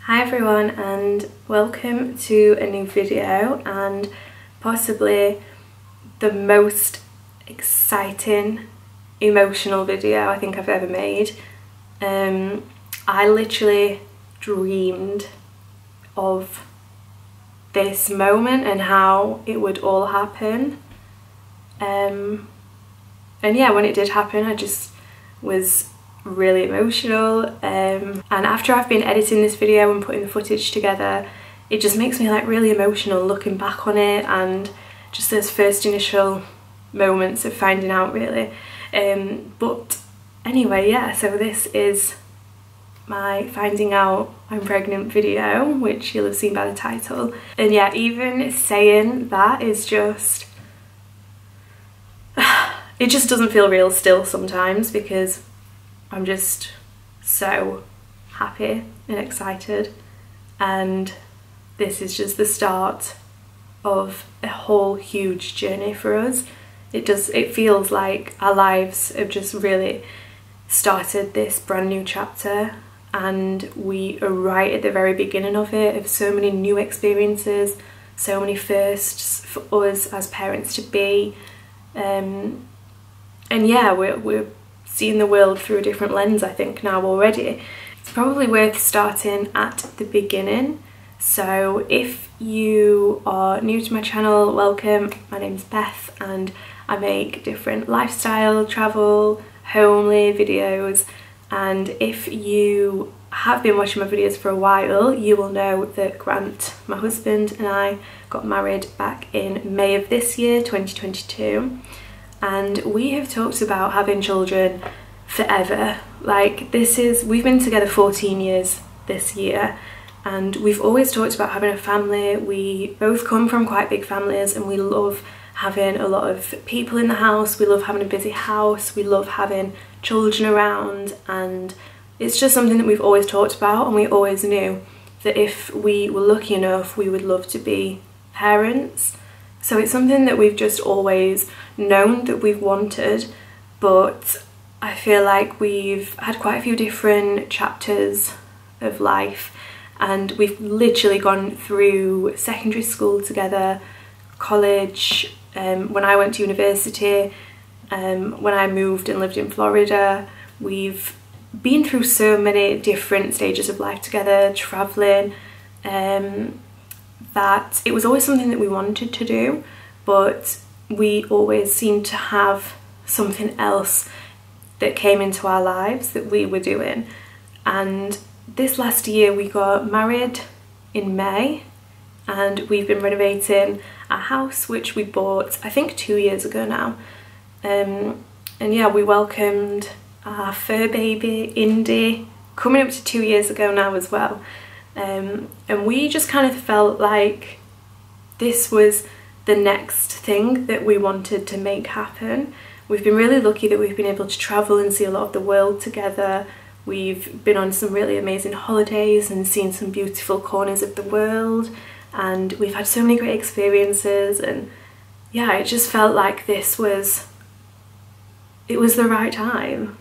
Hi everyone, and welcome to a new video, and possibly the most exciting, emotional video I think I've ever made. I literally dreamed of this moment and how it would all happen. And yeah, when it did happen, I just was really emotional, and after I've been editing this video and putting the footage together, it just makes me like really emotional looking back on it, and just those first initial moments of finding out, really. But anyway, yeah, so this is my finding out I'm pregnant video, which you'll have seen by the title. And yeah, even saying that is just it just doesn't feel real still sometimes, because I'm just so happy and excited, and this is just the start of a whole huge journey for us. It feels like our lives have just really started this brand new chapter, and we are right at the very beginning of it, of so many new experiences, so many firsts for us as parents to be, and yeah, we're seeing the world through a different lens, I think, now already. It's probably worth starting at the beginning. So if you are new to my channel, welcome. My name's Beth, and I make different lifestyle, travel, homely videos. And if you have been watching my videos for a while, you will know that Grant, my husband, and I got married back in May of this year, 2022. And we have talked about having children forever. Like, we've been together 14 years this year, and we've always talked about having a family. We both come from quite big families, and we love having a lot of people in the house. We love having a busy house. We love having children around, and it's just something that we've always talked about, and we always knew that if we were lucky enough, we would love to be parents. So it's something that we've just always known that we've wanted, but I feel like we've had quite a few different chapters of life, and we've literally gone through secondary school together, college, when I went to university, when I moved and lived in Florida. We've been through so many different stages of life together, travelling, that it was always something that we wanted to do, but we always seemed to have something else that came into our lives that we were doing. And this last year we got married in May, and we've been renovating our house, which we bought I think 2 years ago now. And yeah, we welcomed our fur baby Indy, coming up to 2 years ago now as well. And we just kind of felt like this was the next thing that we wanted to make happen. We've been really lucky that we've been able to travel and see a lot of the world together. We've been on some really amazing holidays and seen some beautiful corners of the world, and we've had so many great experiences, and yeah, it just felt like it was the right time.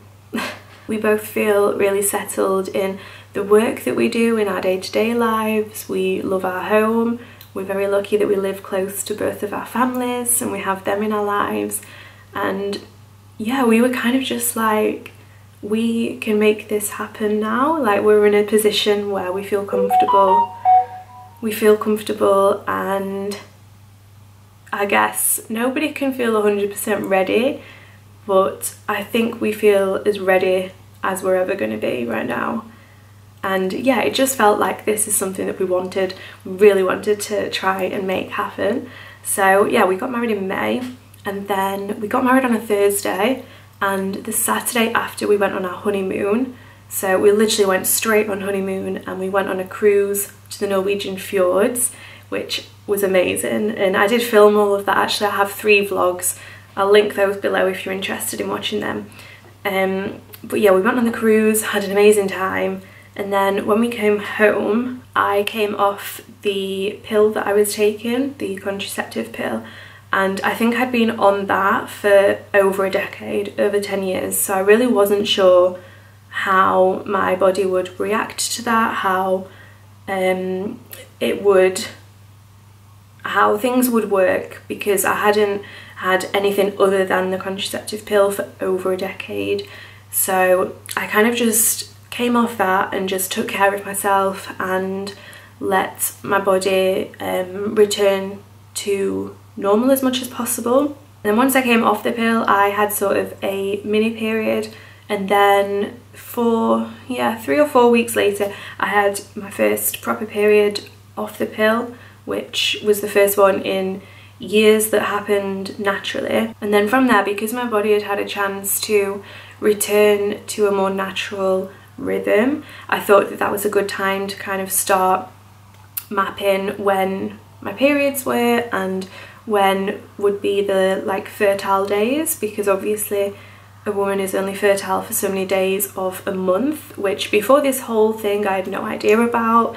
We both feel really settled in the work that we do in our day-to-day lives. We love our home. We're very lucky that we live close to both of our families, and we have them in our lives. And yeah, we were kind of just like, we can make this happen now. Like, we're in a position where we feel comfortable. And I guess nobody can feel 100% ready, but I think we feel as ready as we're ever going to be right now. And yeah, it just felt like this is something that we really wanted to try and make happen. So yeah, we got married in May, and then we got married on a Thursday, and the Saturday after we went on our honeymoon. So we literally went straight on honeymoon, and we went on a cruise to the Norwegian fjords, which was amazing. And I did film all of that. Actually, I have 3 vlogs. I'll link those below if you're interested in watching them. But yeah, we went on the cruise, had an amazing time, and then when we came home, I came off the pill that I was taking, the contraceptive pill, and I think I'd been on that for over a decade, over 10 years, so I really wasn't sure how my body would react to that, how how things would work, because I hadn't had anything other than the contraceptive pill for over a decade. So I kind of just came off that and just took care of myself and let my body return to normal as much as possible. And then once I came off the pill, I had sort of a mini period, and then 3 or 4 weeks later I had my first proper period off the pill, which was the first one in years that happened naturally. And then from there, because my body had had a chance to return to a more natural rhythm, I thought that that was a good time to kind of start mapping when my periods were and when would be the like fertile days, because obviously a woman is only fertile for so many days of a month, which before this whole thing I had no idea about.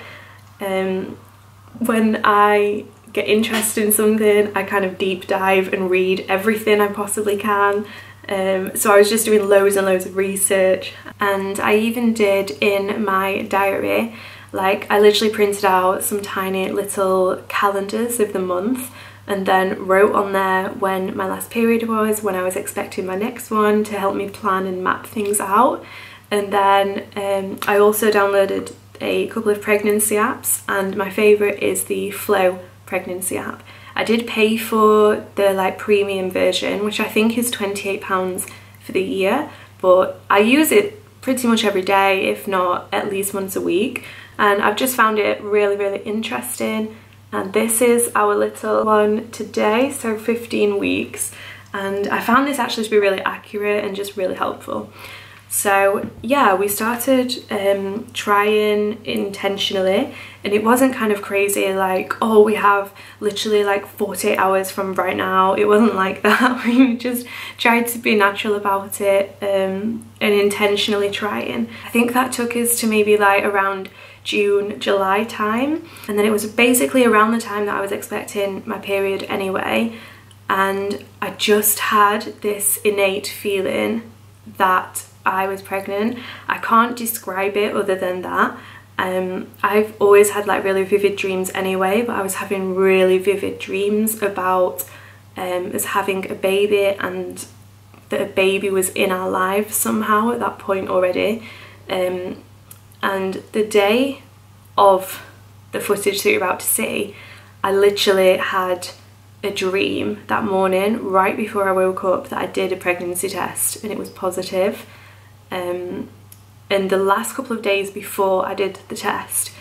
When I get interested in something, I kind of deep dive and read everything I possibly can. So I was just doing loads and loads of research, and I even did in my diary, like I literally printed out some tiny little calendars of the month and then wrote on there when my last period was, when I was expecting my next one, to help me plan and map things out. And then I also downloaded a couple of pregnancy apps, and my favourite is the Flow pregnancy app. I did pay for the like premium version, which I think is £28 for the year, but I use it pretty much every day, if not at least once a week, and I've just found it really, really interesting. And this is our little one today, so 15 weeks, and I found this actually to be really accurate and just really helpful. So yeah, we started trying intentionally, and it wasn't kind of crazy like, oh, we have literally like 48 hours from right now. It wasn't like that. We just tried to be natural about it and intentionally trying. I think that took us to maybe like around June, July time, and then it was basically around the time that I was expecting my period anyway, and I just had this innate feeling that I was pregnant. I can't describe it other than that. I've always had like really vivid dreams anyway, but I was having really vivid dreams about us having a baby, and that a baby was in our lives somehow at that point already. And the day of the footage that you're about to see, I literally had a dream that morning right before I woke up that I did a pregnancy test and it was positive. And the last couple of days before I did the test,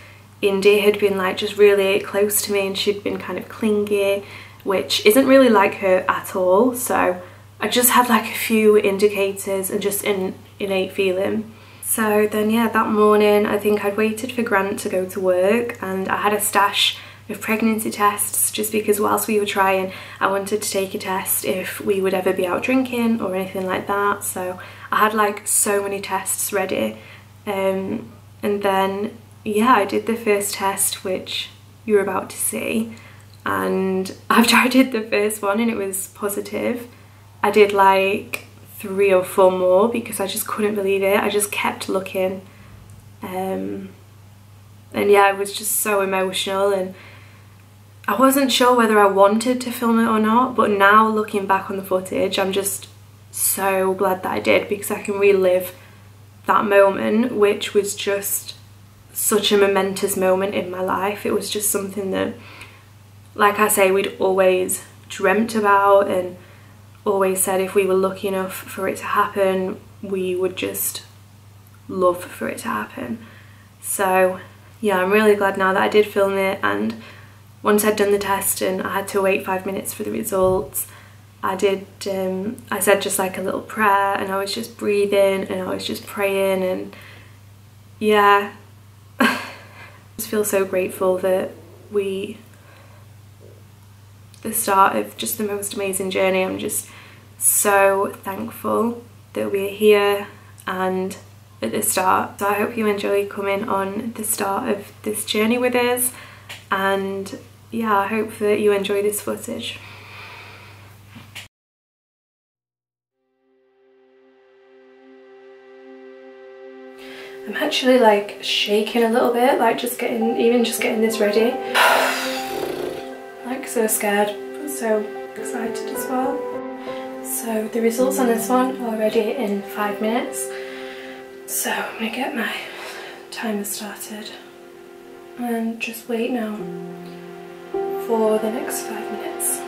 Indy had been like just really close to me, and she'd been kind of clingy, which isn't really like her at all. So I just had like a few indicators and just an innate feeling. So then yeah, that morning I think I'd waited for Grant to go to work, and I had a stash of pregnancy tests just because whilst we were trying I wanted to take a test if we would ever be out drinking or anything like that. So I had like so many tests ready, and then yeah, I did the first test, which you're about to see, and after I did the first one and it was positive, I did like 3 or 4 more because I just couldn't believe it. I just kept looking, and yeah, it was just so emotional, and I wasn't sure whether I wanted to film it or not, but now looking back on the footage I'm just so glad that I did, because I can relive that moment, which was just such a momentous moment in my life. It was just something that, like I say, we'd always dreamt about and always said if we were lucky enough for it to happen, we would just love for it to happen. So yeah, I'm really glad now that I did film it, and once I'd done the test and I had to wait 5 minutes for the results, I said just like a little prayer, and I was just breathing and I was just praying, and yeah, I just feel so grateful that the start of just the most amazing journey. I'm just so thankful that we're here and at the start. So I hope you enjoy coming on the start of this journey with us, and yeah, I hope that you enjoy this footage. I'm actually like shaking a little bit, like even just getting this ready. Like so scared, but so excited as well. So the results on this one are ready in 5 minutes. So I'm gonna get my timer started and just wait now for the next 5 minutes.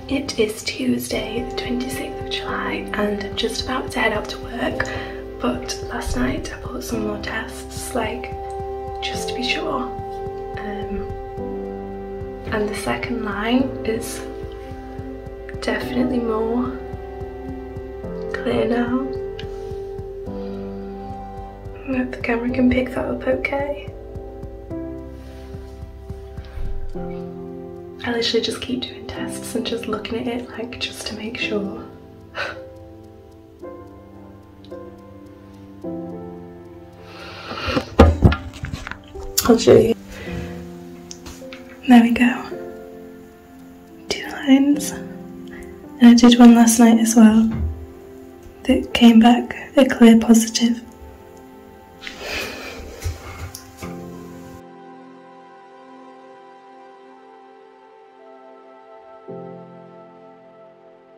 It is Tuesday the 26th of July and I'm just about to head out to work, but last night I bought some more tests, like just to be sure, and the second line is definitely more clear now. I hope the camera can pick that up okay. I literally just keep doing tests and just looking at it, like, just to make sure. I'll show you. There we go. 2 lines. And I did one last night as well that came back a clear positive.